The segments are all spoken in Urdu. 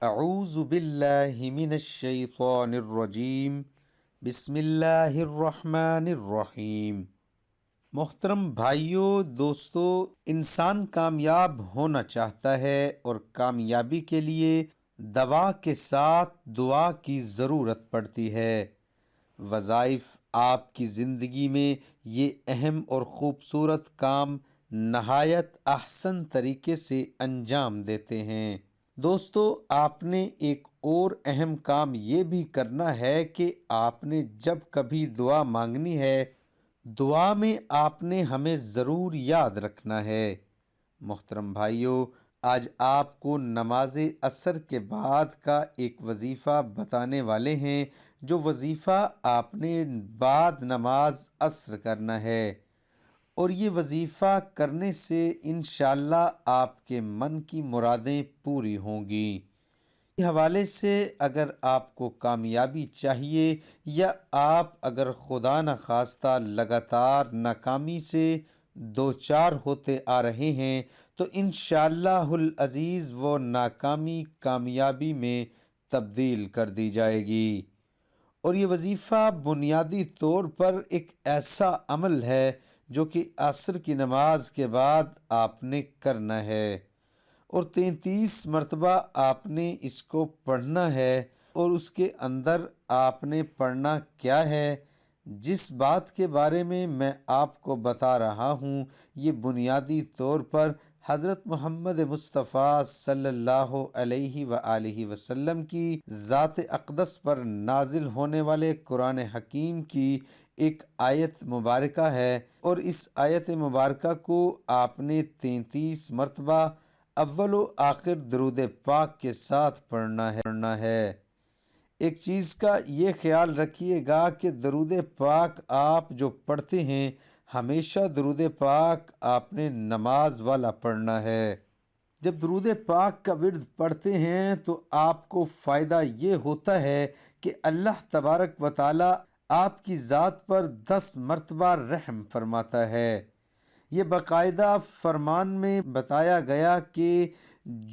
اعوذ باللہ من الشیطان الرجیم، بسم اللہ الرحمن الرحیم۔ محترم بھائیوں، دوستو، انسان کامیاب ہونا چاہتا ہے اور کامیابی کے لیے دوا کے ساتھ دعا کی ضرورت پڑتی ہے۔ وظائف آپ کی زندگی میں یہ اہم اور خوبصورت کام نہایت احسن طریقے سے انجام دیتے ہیں۔ دوستو، آپ نے ایک اور اہم کام یہ بھی کرنا ہے کہ آپ نے جب کبھی دعا مانگنی ہے، دعا میں آپ نے ہمیں ضرور یاد رکھنا ہے۔ محترم بھائیوں، آج آپ کو نماز عصر کے بعد کا ایک وظیفہ بتانے والے ہیں، جو وظیفہ آپ نے بعد نماز عصر کرنا ہے، اور یہ وظیفہ کرنے سے انشاءاللہ آپ کے من کی مرادیں پوری ہوں گی۔ اس حوالے سے اگر آپ کو کامیابی چاہیے یا آپ اگر خدا نخواستہ لگاتار ناکامی سے دوچار ہوتے آ رہے ہیں، تو انشاءاللہ العزیز وہ ناکامی کامیابی میں تبدیل کر دی جائے گی۔ اور یہ وظیفہ بنیادی طور پر ایک ایسا عمل ہے جو کہ عصر کی نماز کے بعد آپ نے کرنا ہے، اور 33 مرتبہ آپ نے اس کو پڑھنا ہے۔ اور اس کے اندر آپ نے پڑھنا کیا ہے، جس بات کے بارے میں آپ کو بتا رہا ہوں، یہ بنیادی طور پر حضرت محمد مصطفیٰ صلی اللہ علیہ وآلہ وسلم کی ذات اقدس پر نازل ہونے والے قرآن حکیم کی ایک آیت مبارکہ ہے، اور اس آیت مبارکہ کو آپ نے 33 مرتبہ اول و آخر درود پاک کے ساتھ پڑھنا ہے۔ ایک چیز کا یہ خیال رکھیے گا کہ درود پاک آپ جو پڑھتے ہیں، ہمیشہ درود پاک آپ نے نماز والا پڑھنا ہے۔ جب درود پاک کا ورد پڑھتے ہیں تو آپ کو فائدہ یہ ہوتا ہے کہ اللہ تبارک و تعالی آپ کی ذات پر 10 مرتبہ رحم فرماتا ہے۔ یہ باقاعدہ فرمان میں بتایا گیا کہ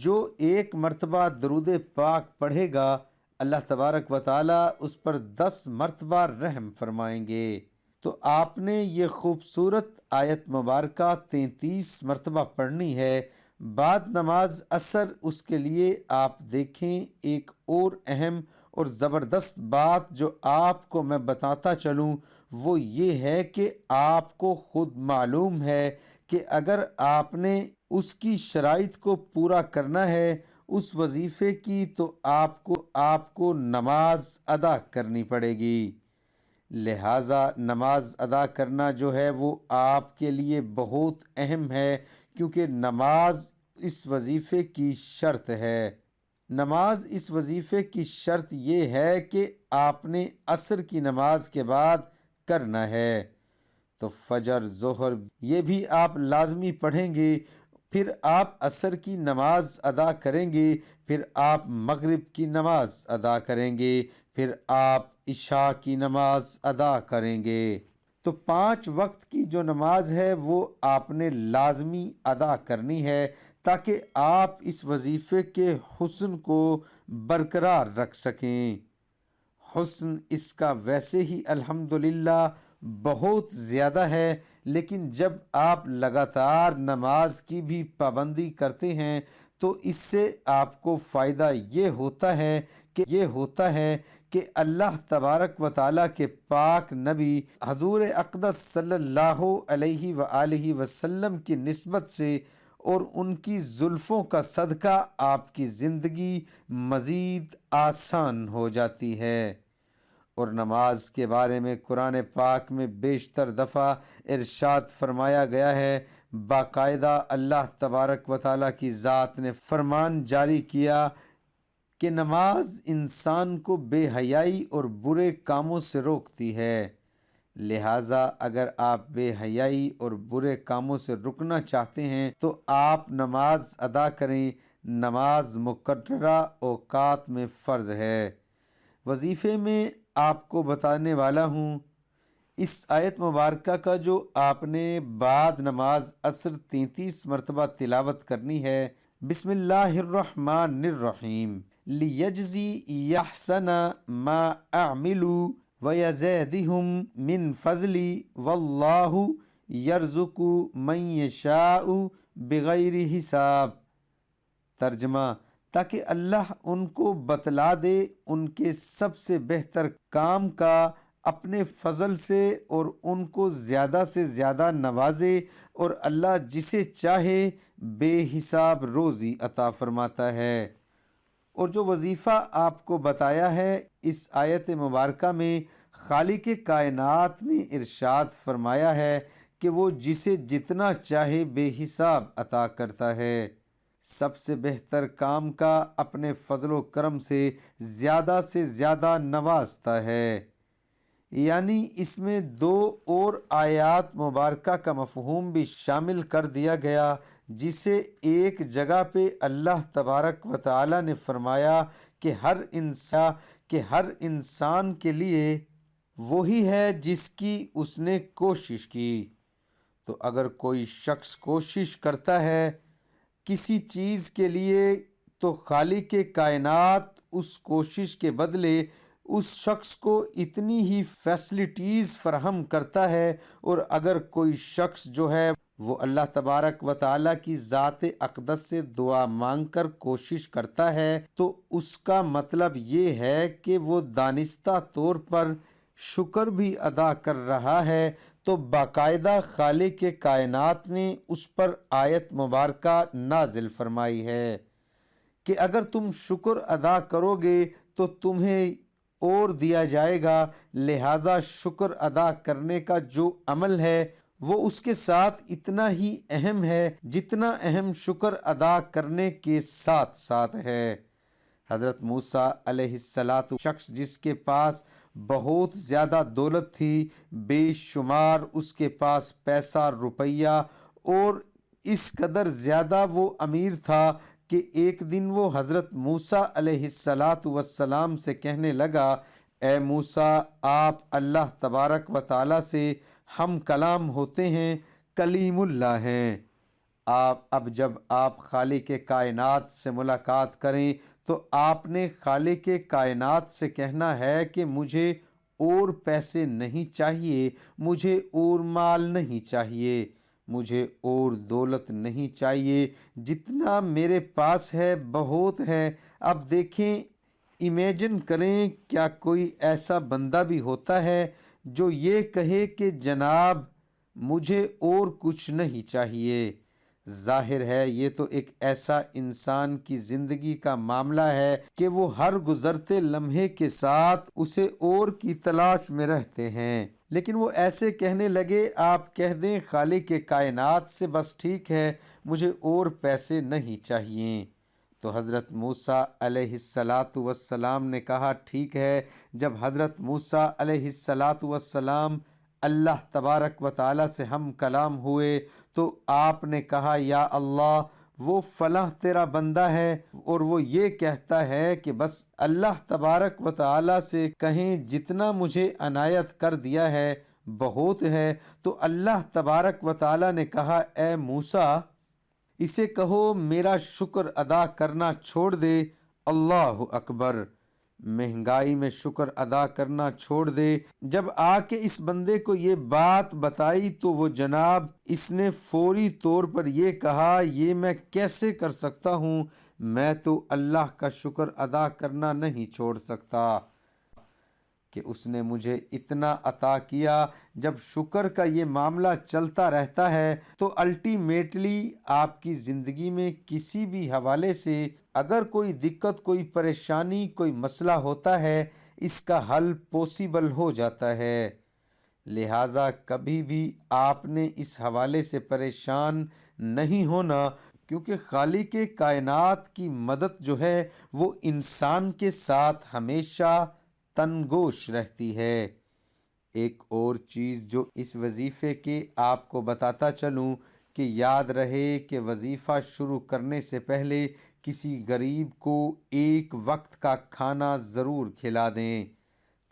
جو 1 مرتبہ درود پاک پڑھے گا، اللہ تبارک و تعالی اس پر 10 مرتبہ رحم فرمائیں گے۔ تو آپ نے یہ خوبصورت آیت مبارکہ 33 مرتبہ پڑھنی ہے۔ بعد نماز عصر اس کے لیے آپ دیکھیں ایک اور اہم اور زبردست بات جو آپ کو میں بتاتا چلوں، وہ یہ ہے کہ آپ کو خود معلوم ہے کہ اگر آپ نے اس کی شرائط کو پورا کرنا ہے اس وظیفے کی، تو آپ کو نماز ادا کرنی پڑے گی۔ لہٰذا نماز ادا کرنا جو ہے وہ آپ کے لیے بہت اہم ہے، کیونکہ نماز اس وظیفے کی شرط ہے۔ نماز اس وظیفے کی شرط یہ ہے کہ آپ نے عصر کی نماز کے بعد کرنا ہے، تو فجر، ظہر یہ بھی آپ لازمی پڑھیں گے، پھر آپ عصر کی نماز ادا کریں گے، پھر آپ مغرب کی نماز ادا کریں گے، پھر آپ عشاء کی نماز ادا کریں گے۔ تو 5 وقت کی جو نماز ہے وہ آپ نے لازمی ادا کرنی ہے، تاکہ آپ اس وظیفے کے حسن کو برقرار رکھ سکیں۔ حسن اس کا ویسے ہی الحمدللہ بہت زیادہ ہے، لیکن جب آپ لگاتار نماز کی بھی پابندی کرتے ہیں تو اس سے آپ کو فائدہ یہ ہوتا ہے کہ اللہ تبارک و تعالیٰ کے پاک نبی حضور اقدس صلی اللہ علیہ وآلہ وسلم کی نسبت سے اور ان کی زلفوں کا صدقہ آپ کی زندگی مزید آسان ہو جاتی ہے۔ اور نماز کے بارے میں قرآن پاک میں بیشتر دفعہ ارشاد فرمایا گیا ہے، باقاعدہ اللہ تبارک و تعالیٰ کی ذات نے فرمان جاری کیا کہ نماز انسان کو بے حیائی اور برے کاموں سے روکتی ہے۔ لہٰذا اگر آپ بے حیائی اور برے کاموں سے رکنا چاہتے ہیں تو آپ نماز ادا کریں۔ نماز مقررہ اوقات میں فرض ہے۔ وظیفے میں آپ کو بتانے والا ہوں، اس آیت مبارکہ کا جو آپ نے بعد نماز عصر 33 مرتبہ تلاوت کرنی ہے، بسم اللہ الرحمن الرحیم لیجزی احسن ما اعملوا ویزیدہم من فضلی واللہ یرزق من یشاء بغیر حساب۔ ترجمہ: تاکہ اللہ ان کو بتلا دے ان کے سب سے بہتر کام کا اپنے فضل سے اور ان کو زیادہ سے زیادہ نوازے، اور اللہ جسے چاہے بے حساب روزی عطا فرماتا ہے۔ اور جو وظیفہ آپ کو بتایا ہے اس آیت مبارکہ میں، خالق کائنات نے ارشاد فرمایا ہے کہ وہ جسے جتنا چاہے بے حساب عطا کرتا ہے، سب سے بہتر کام کا اپنے فضل و کرم سے زیادہ نوازتا ہے۔ یعنی اس میں دو اور آیات مبارکہ کا مفہوم بھی شامل کر دیا گیا، جسے ایک جگہ پہ اللہ تبارک و تعالی نے فرمایا کہ ہر انسان کے لیے وہی ہے جس کی اس نے کوشش کی۔ تو اگر کوئی شخص کوشش کرتا ہے کسی چیز کے لیے، تو خالق کائنات اس کوشش کے بدلے اس شخص کو اتنی ہی فیسلٹیز فراہم کرتا ہے۔ اور اگر کوئی شخص جو ہے وہ اللہ تبارک و تعالیٰ کی ذات اقدس سے دعا مانگ کر کوشش کرتا ہے، تو اس کا مطلب یہ ہے کہ وہ دانستہ طور پر شکر بھی ادا کر رہا ہے۔ تو باقاعدہ خالق کائنات نے اس پر آیت مبارکہ نازل فرمائی ہے کہ اگر تم شکر ادا کرو گے تو تمہیں اور دیا جائے گا، لہٰذا شکر ادا کرنے کا جو عمل ہے وہ اس کے ساتھ اتنا ہی اہم ہے جتنا اہم شکر ادا کرنے کے ساتھ ساتھ ہے۔ حضرت موسیٰ علیہ السلام، شخص جس کے پاس بہت زیادہ دولت تھی، بے شمار اس کے پاس پیسہ روپیہ، اور اس قدر زیادہ وہ امیر تھا کہ ایک دن وہ حضرت موسیٰ علیہ السلام سے کہنے لگا، اے موسیٰ، آپ اللہ تبارک و تعالیٰ سے ہم کلام ہوتے ہیں، کلیم اللہ ہیں۔ اب جب آپ خالق کائنات سے ملاقات کریں تو آپ نے خالق کائنات سے کہنا ہے کہ مجھے اور پیسے نہیں چاہیے، مجھے اور مال نہیں چاہیے، مجھے اور دولت نہیں چاہیے، جتنا میرے پاس ہے بہت ہے۔ اب دیکھیں، امیجن کریں، کیا کوئی ایسا بندہ بھی ہوتا ہے جو یہ کہے کہ جناب مجھے اور کچھ نہیں چاہیے؟ ظاہر ہے یہ تو ایک ایسا انسان کی زندگی کا معاملہ ہے کہ وہ ہر گزرتے لمحے کے ساتھ اسے اور کی تلاش میں رہتے ہیں۔ لیکن وہ ایسے کہنے لگے، آپ کہہ دیں خالق کائنات سے بس ٹھیک ہے، مجھے اور پیسے نہیں چاہیے۔ تو حضرت موسیٰ علیہ السلام نے کہا ٹھیک ہے۔ جب حضرت موسیٰ علیہ السلام اللہ تبارک و تعالیٰ سے ہم کلام ہوئے تو آپ نے کہا، یا اللہ، وہ فلاں تیرا بندہ ہے اور وہ یہ کہتا ہے کہ بس اللہ تبارک و تعالیٰ سے کہیں جتنا مجھے عنایت کر دیا ہے بہت ہے۔ تو اللہ تبارک و تعالیٰ نے کہا، اے موسیٰ، اسے کہو میرا شکر ادا کرنا چھوڑ دے۔ اللہ اکبر! مہنگائی میں شکر ادا کرنا چھوڑ دے۔ جب آ کے اس بندے کو یہ بات بتائی تو وہ جناب اس نے فوری طور پر یہ کہا، یہ میں کیسے کر سکتا ہوں، میں تو اللہ کا شکر ادا کرنا نہیں چھوڑ سکتا کہ اس نے مجھے اتنا عطا کیا۔ جب شکر کا یہ معاملہ چلتا رہتا ہے تو الٹیمیٹلی آپ کی زندگی میں کسی بھی حوالے سے اگر کوئی دقت، کوئی پریشانی، کوئی مسئلہ ہوتا ہے، اس کا حل پوسیبل ہو جاتا ہے۔ لہٰذا کبھی بھی آپ نے اس حوالے سے پریشان نہیں ہونا، کیونکہ خالق کائنات کی مدد جو ہے وہ انسان کے ساتھ ہمیشہ تنگوش رہتی ہے۔ ایک اور چیز جو اس وظیفے کے آپ کو بتاتا چلوں کہ یاد رہے کہ وظیفہ شروع کرنے سے پہلے کسی غریب کو ایک وقت کا کھانا ضرور کھلا دیں،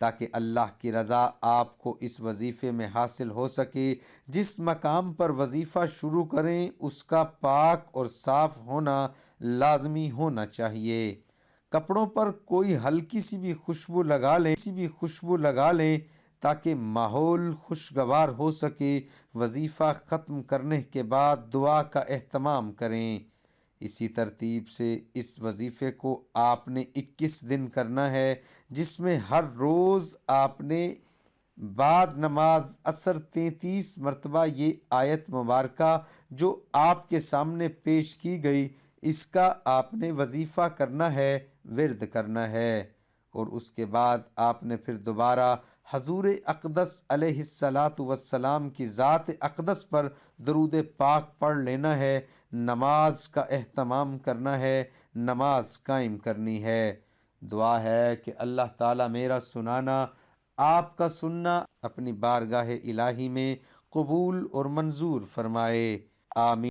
تاکہ اللہ کی رضا آپ کو اس وظیفے میں حاصل ہو سکے۔ جس مقام پر وظیفہ شروع کریں اس کا پاک اور صاف ہونا لازمی ہونا چاہیے۔ کپڑوں پر کوئی ہلکی سی بھی خوشبو لگا لیں تاکہ ماحول خوشگوار ہو سکے۔ وظیفہ ختم کرنے کے بعد دعا کا اہتمام کریں۔ اسی ترتیب سے اس وظیفے کو آپ نے 21 دن کرنا ہے، جس میں ہر روز آپ نے بعد نماز عصر 33 مرتبہ یہ آیت مبارکہ جو آپ کے سامنے پیش کی گئی، اس کا آپ نے وظیفہ کرنا ہے، ورد کرنا ہے۔ اور اس کے بعد آپ نے پھر دوبارہ حضور اقدس علیہ السلام کی ذات اقدس پر درود پاک پڑھ لینا ہے، نماز کا اہتمام کرنا ہے، نماز قائم کرنی ہے۔ دعا ہے کہ اللہ تعالیٰ میرا سنانا، آپ کا سننا اپنی بارگاہ الہی میں قبول اور منظور فرمائے، آمین۔